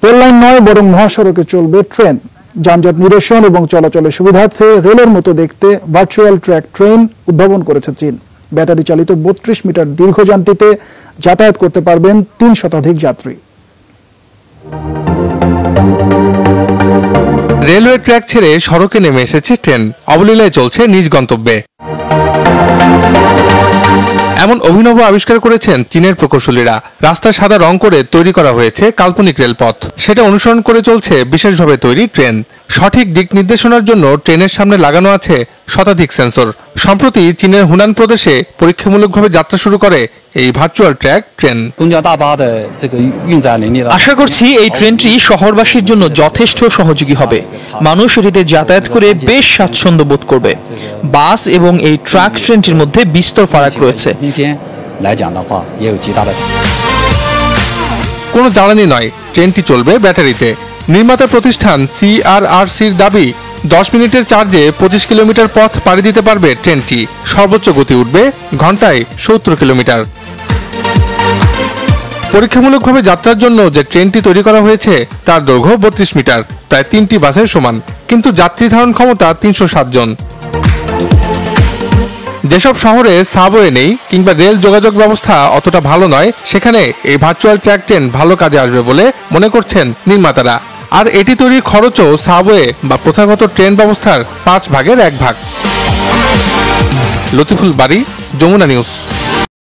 Rail line নয় বরং মহাসড়কে চলবে ট্রেন। যানজট নিরসন এবং চলাচলের সুবিধার্থে রেলের মতো দেখতে ভার্চুয়াল ট্র্যাক ট্রেন উদ্ভাবন করেছে চীন। ব্যাটারি চালিত ৩২ মিটার দীর্ঘ যানটিতে যাতায়াত করতে পারবেন ৩ শতাধিক যাত্রী। রেলওয়ে ট্র্যাক ছেড়ে সড়কে নেমে এসেছে ট্রেন, অবলীলায় চলছে নিজ গন্তব্যে। এমন অভিনব আবিষ্কার করেছেন চীনের প্রকৌশলীরা। রাস্তা সাদা রং করে তৈরি করা হয়েছে কাল্পনিক রেলপথ, সেটা অনুসরণ করে চলছে বিশেষভাবে তৈরি ট্রেন। সঠিক দিক নির্দেশনার জন্য ট্রেনের সামনে লাগানো আছে শতাধিক সেন্সর। সম্প্রতি চীনের হুনান প্রদেশে পরীক্ষামূলকভাবে যাত্রা শুরু করে এই ভার্চুয়াল ট্র্যাক ট্রেন। আশা করছি এই ট্রেনটি শহরবাসীর জন্য যথেষ্ট সহযোগী হবে। মানুষ এটিতে যাতায়াত করে বেশ স্বাচ্ছন্দ্য বোধ করবে। বাস এবং এই ট্রাক ট্রেনটির মধ্যে বিস্তর ফারাক রয়েছে। কোনো জ্বালানি নয়, ট্রেনটি চলবে ব্যাটারিতে। নির্মাতা প্রতিষ্ঠান CRRCর দাবি 10 মিনিটের চার্জে 25 কিলোমিটার পথ পাড়ি দিতে পারবে ট্রেনটি। সর্বোচ্চ গতি উঠবে ঘন্টায় 70 কিলোমিটার। পরীক্ষামূলকভাবে যাত্রার জন্য যে ট্রেনটি তৈরি করা হয়েছে তার দৈর্ঘ্য 32 মিটার, প্রায় 3টি বাসের সমান, কিন্তু যাত্রী ধারণ ক্ষমতা 307 জন। যেসব শহরে সাবওয়ে নেই কিংবা রেল যোগাযোগ ব্যবস্থা অতটা ভালো নয়, সেখানে এই ভার্চুয়াল ট্র্যাক ট্রেন ভালো কাজে আসবে বলে মনে করছেন নির্মাতারা। আর এটি তৈরির খরচও সাবওয়ে বা প্রথাগত ট্রেন ব্যবস্থার 5 ভাগের 1 ভাগ। লতিফুল বারী, যমুনা নিউজ।